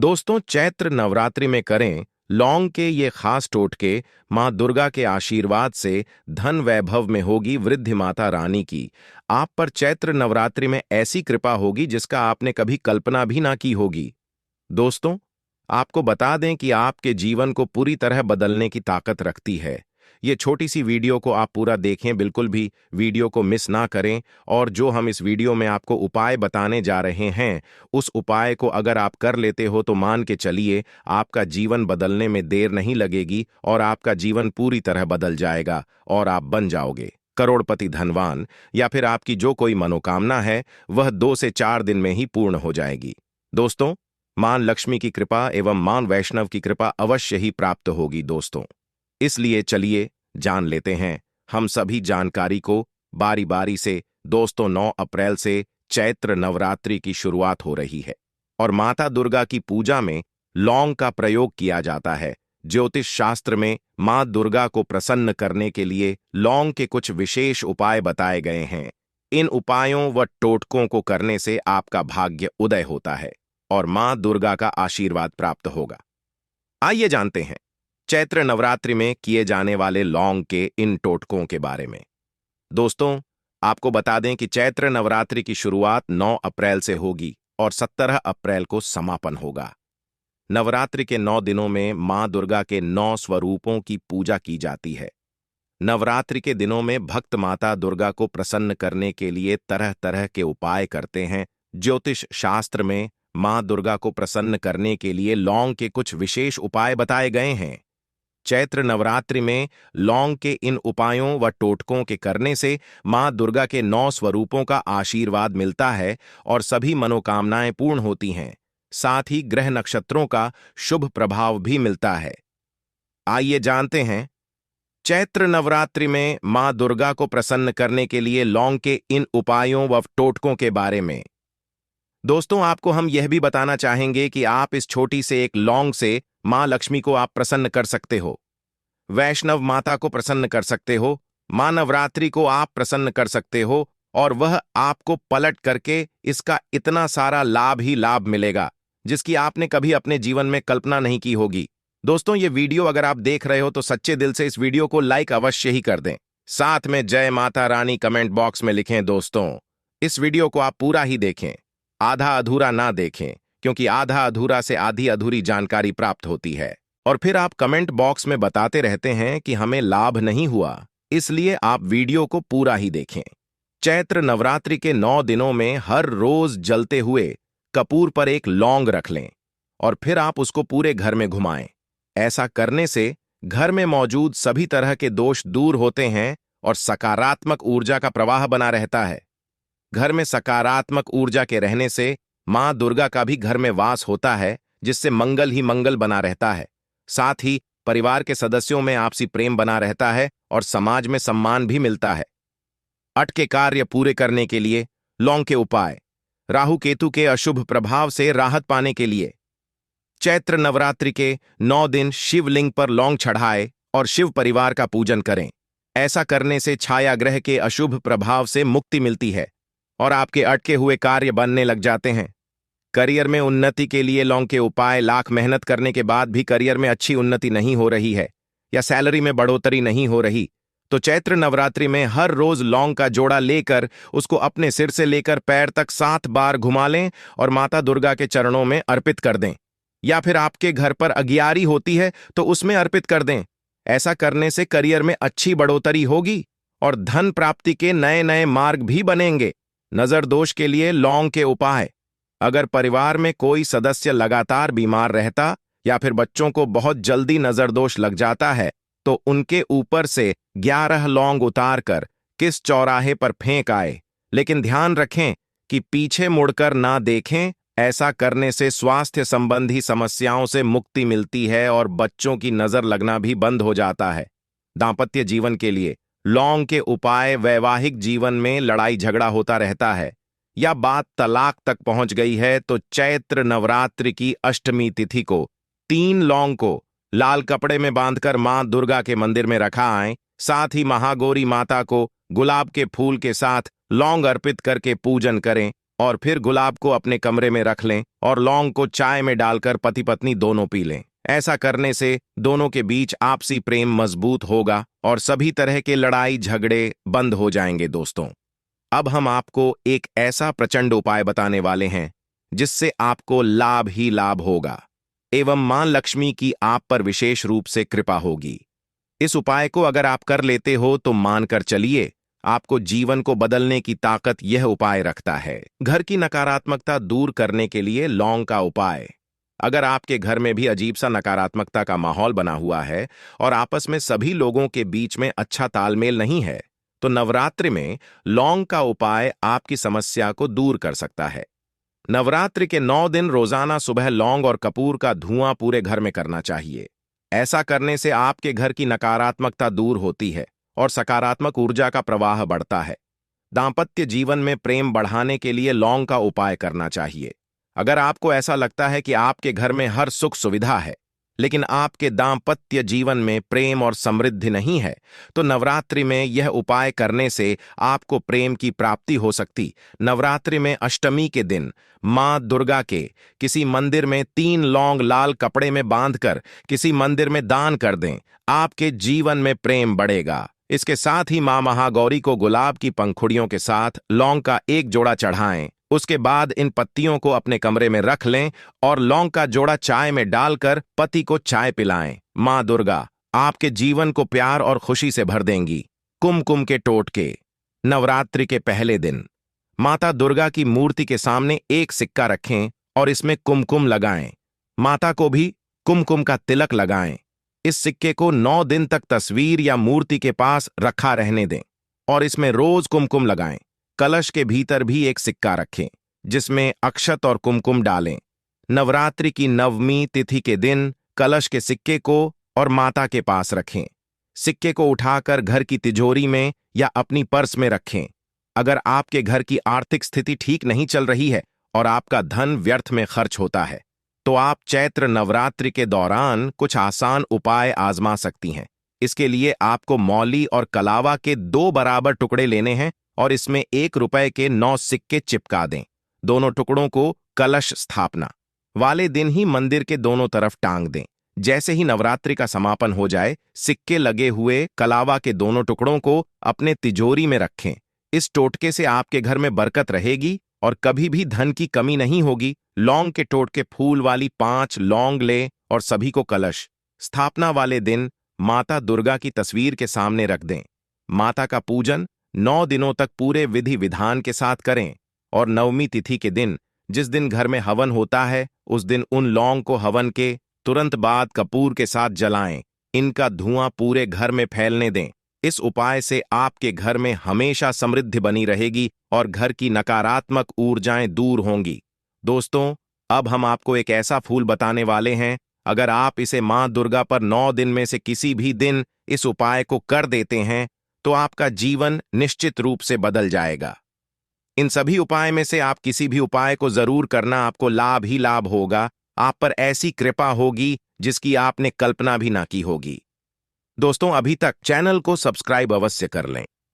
दोस्तों, चैत्र नवरात्रि में करें लौंग के ये खास टोटके। मां दुर्गा के आशीर्वाद से धन वैभव में होगी वृद्धि माता रानी की। आप पर चैत्र नवरात्रि में ऐसी कृपा होगी जिसका आपने कभी कल्पना भी ना की होगी। दोस्तों, आपको बता दें कि आपके जीवन को पूरी तरह बदलने की ताकत रखती है। ये छोटी सी वीडियो को आप पूरा देखें, बिल्कुल भी वीडियो को मिस ना करें। और जो हम इस वीडियो में आपको उपाय बताने जा रहे हैं, उस उपाय को अगर आप कर लेते हो तो मान के चलिए आपका जीवन बदलने में देर नहीं लगेगी और आपका जीवन पूरी तरह बदल जाएगा और आप बन जाओगे करोड़पति, धनवान, या फिर आपकी जो कोई मनोकामना है वह 2 से 4 दिन में ही पूर्ण हो जाएगी। दोस्तों, मां लक्ष्मी की कृपा एवं मां वैष्णव की कृपा अवश्य ही प्राप्त होगी दोस्तों। इसलिए चलिए जान लेते हैं हम सभी जानकारी को बारी बारी से। दोस्तों, 9 अप्रैल से चैत्र नवरात्रि की शुरुआत हो रही है और माता दुर्गा की पूजा में लौंग का प्रयोग किया जाता है। ज्योतिष शास्त्र में मां दुर्गा को प्रसन्न करने के लिए लौंग के कुछ विशेष उपाय बताए गए हैं। इन उपायों व टोटकों को करने से आपका भाग्य उदय होता है और मां दुर्गा का आशीर्वाद प्राप्त होगा। आइए जानते हैं चैत्र नवरात्रि में किए जाने वाले लौंग के इन टोटकों के बारे में। दोस्तों, आपको बता दें कि चैत्र नवरात्रि की शुरुआत 9 अप्रैल से होगी और 17 अप्रैल को समापन होगा। नवरात्रि के 9 दिनों में मां दुर्गा के 9 स्वरूपों की पूजा की जाती है। नवरात्रि के दिनों में भक्त माता दुर्गा को प्रसन्न करने के लिए तरह तरह के उपाय करते हैं। ज्योतिष शास्त्र में मां दुर्गा को प्रसन्न करने के लिए लौंग के कुछ विशेष उपाय बताए गए हैं। चैत्र नवरात्रि में लौंग के इन उपायों व टोटकों के करने से मां दुर्गा के 9 स्वरूपों का आशीर्वाद मिलता है और सभी मनोकामनाएं पूर्ण होती हैं। साथ ही ग्रह नक्षत्रों का शुभ प्रभाव भी मिलता है। आइए जानते हैं चैत्र नवरात्रि में मां दुर्गा को प्रसन्न करने के लिए लौंग के इन उपायों व टोटकों के बारे में। दोस्तों, आपको हम यह भी बताना चाहेंगे कि आप इस छोटी से एक लौंग से मां लक्ष्मी को आप प्रसन्न कर सकते हो, वैष्णव माता को प्रसन्न कर सकते हो, मां नवरात्रि को आप प्रसन्न कर सकते हो और वह आपको पलट करके इसका इतना सारा लाभ ही लाभ मिलेगा जिसकी आपने कभी अपने जीवन में कल्पना नहीं की होगी। दोस्तों, ये वीडियो अगर आप देख रहे हो तो सच्चे दिल से इस वीडियो को लाइक अवश्य ही कर दें। साथ में जय माता रानी कमेंट बॉक्स में लिखें। दोस्तों, इस वीडियो को आप पूरा ही देखें, आधा अधूरा ना देखें, क्योंकि आधा अधूरा से आधी अधूरी जानकारी प्राप्त होती है और फिर आप कमेंट बॉक्स में बताते रहते हैं कि हमें लाभ नहीं हुआ। इसलिए आप वीडियो को पूरा ही देखें। चैत्र नवरात्रि के 9 दिनों में हर रोज जलते हुए कपूर पर एक लौंग रख लें और फिर आप उसको पूरे घर में घुमाएं। ऐसा करने से घर में मौजूद सभी तरह के दोष दूर होते हैं और सकारात्मक ऊर्जा का प्रवाह बना रहता है। घर में सकारात्मक ऊर्जा के रहने से मां दुर्गा का भी घर में वास होता है, जिससे मंगल ही मंगल बना रहता है। साथ ही परिवार के सदस्यों में आपसी प्रेम बना रहता है और समाज में सम्मान भी मिलता है। अटके कार्य पूरे करने के लिए लौंग के उपाय। राहु केतु के अशुभ प्रभाव से राहत पाने के लिए चैत्र नवरात्रि के 9 दिन शिवलिंग पर लौंग चढ़ाए और शिव परिवार का पूजन करें। ऐसा करने से छाया ग्रह के अशुभ प्रभाव से मुक्ति मिलती है और आपके अटके हुए कार्य बनने लग जाते हैं। करियर में उन्नति के लिए लौंग के उपाय। लाख मेहनत करने के बाद भी करियर में अच्छी उन्नति नहीं हो रही है या सैलरी में बढ़ोतरी नहीं हो रही, तो चैत्र नवरात्रि में हर रोज लौंग का जोड़ा लेकर उसको अपने सिर से लेकर पैर तक 7 बार घुमा लें और माता दुर्गा के चरणों में अर्पित कर दें, या फिर आपके घर पर अगियारी होती है तो उसमें अर्पित कर दें। ऐसा करने से करियर में अच्छी बढ़ोतरी होगी और धन प्राप्ति के नए नए मार्ग भी बनेंगे। नजर दोष के लिए लौंग के उपाय। अगर परिवार में कोई सदस्य लगातार बीमार रहता या फिर बच्चों को बहुत जल्दी नजर दोष लग जाता है तो उनके ऊपर से 11 लौंग उतारकर किस चौराहे पर फेंक आए, लेकिन ध्यान रखें कि पीछे मुड़कर ना देखें। ऐसा करने से स्वास्थ्य संबंधी समस्याओं से मुक्ति मिलती है और बच्चों की नजर लगना भी बंद हो जाता है। दांपत्य जीवन के लिए लौंग के उपाय। वैवाहिक जीवन में लड़ाई झगड़ा होता रहता है या बात तलाक तक पहुंच गई है तो चैत्र नवरात्रि की अष्टमी तिथि को 3 लौंग को लाल कपड़े में बांधकर मां दुर्गा के मंदिर में रखा आए। साथ ही महागौरी माता को गुलाब के फूल के साथ लौंग अर्पित करके पूजन करें और फिर गुलाब को अपने कमरे में रख लें और लौंग को चाय में डालकर पति पत्नी दोनों पी लें। ऐसा करने से दोनों के बीच आपसी प्रेम मजबूत होगा और सभी तरह के लड़ाई झगड़े बंद हो जाएंगे। दोस्तों, अब हम आपको एक ऐसा प्रचंड उपाय बताने वाले हैं जिससे आपको लाभ ही लाभ होगा एवं मां लक्ष्मी की आप पर विशेष रूप से कृपा होगी। इस उपाय को अगर आप कर लेते हो तो मानकर चलिए, आपको जीवन को बदलने की ताकत यह उपाय रखता है। घर की नकारात्मकता दूर करने के लिए लौंग का उपाय। अगर आपके घर में भी अजीब सा नकारात्मकता का माहौल बना हुआ है और आपस में सभी लोगों के बीच में अच्छा तालमेल नहीं है, तो नवरात्रि में लौंग का उपाय आपकी समस्या को दूर कर सकता है। नवरात्रि के 9 दिन रोजाना सुबह लौंग और कपूर का धुआं पूरे घर में करना चाहिए। ऐसा करने से आपके घर की नकारात्मकता दूर होती है और सकारात्मक ऊर्जा का प्रवाह बढ़ता है। दांपत्य जीवन में प्रेम बढ़ाने के लिए लौंग का उपाय करना चाहिए। अगर आपको ऐसा लगता है कि आपके घर में हर सुख सुविधा है लेकिन आपके दांपत्य जीवन में प्रेम और समृद्धि नहीं है, तो नवरात्रि में यह उपाय करने से आपको प्रेम की प्राप्ति हो सकती। नवरात्रि में अष्टमी के दिन मां दुर्गा के किसी मंदिर में 3 लौंग लाल कपड़े में बांधकर किसी मंदिर में दान कर दें। आपके जीवन में प्रेम बढ़ेगा। इसके साथ ही मां महागौरी को गुलाब की पंखुड़ियों के साथ लौंग का एक जोड़ा चढ़ाएं। उसके बाद इन पत्तियों को अपने कमरे में रख लें और लौंग का जोड़ा चाय में डालकर पति को चाय पिलाएं। मां दुर्गा आपके जीवन को प्यार और खुशी से भर देंगी। कुमकुम के टोटके। नवरात्रि के पहले दिन माता दुर्गा की मूर्ति के सामने एक सिक्का रखें और इसमें कुमकुम लगाएं। माता को भी कुमकुम का तिलक लगाएं। इस सिक्के को 9 दिन तक तस्वीर या मूर्ति के पास रखा रहने दें और इसमें रोज कुमकुम लगाएं। कलश के भीतर भी एक सिक्का रखें जिसमें अक्षत और कुमकुम डालें। नवरात्रि की 9वीं तिथि के दिन कलश के सिक्के को और माता के पास रखें। सिक्के को उठाकर घर की तिजोरी में या अपनी पर्स में रखें। अगर आपके घर की आर्थिक स्थिति ठीक नहीं चल रही है और आपका धन व्यर्थ में खर्च होता है, तो आप चैत्र नवरात्रि के दौरान कुछ आसान उपाय आजमा सकती हैं। इसके लिए आपको मौली और कलावा के 2 बराबर टुकड़े लेने हैं और इसमें 1 रुपए के 9 सिक्के चिपका दें। दोनों टुकड़ों को कलश स्थापना वाले दिन ही मंदिर के दोनों तरफ टांग दें। जैसे ही नवरात्रि का समापन हो जाए, सिक्के लगे हुए कलावा के दोनों टुकड़ों को अपने तिजोरी में रखें। इस टोटके से आपके घर में बरकत रहेगी और कभी भी धन की कमी नहीं होगी। लौंग के टोटके फूल वाली 5 लौंग लें और सभी को कलश स्थापना वाले दिन माता दुर्गा की तस्वीर के सामने रख दें। माता का पूजन 9 दिनों तक पूरे विधि विधान के साथ करें और 9वीं तिथि के दिन, जिस दिन घर में हवन होता है, उस दिन उन लौंग को हवन के तुरंत बाद कपूर के साथ जलाएं। इनका धुआं पूरे घर में फैलने दें। इस उपाय से आपके घर में हमेशा समृद्धि बनी रहेगी और घर की नकारात्मक ऊर्जाएं दूर होंगी। दोस्तों, अब हम आपको एक ऐसा फूल बताने वाले हैं, अगर आप इसे मां दुर्गा पर 9 दिन में से किसी भी दिन इस उपाय को कर देते हैं तो आपका जीवन निश्चित रूप से बदल जाएगा। इन सभी उपाय में से आप किसी भी उपाय को जरूर करना, आपको लाभ ही लाभ होगा। आप पर ऐसी कृपा होगी जिसकी आपने कल्पना भी ना की होगी। दोस्तों, अभी तक चैनल को सब्सक्राइब अवश्य कर लें।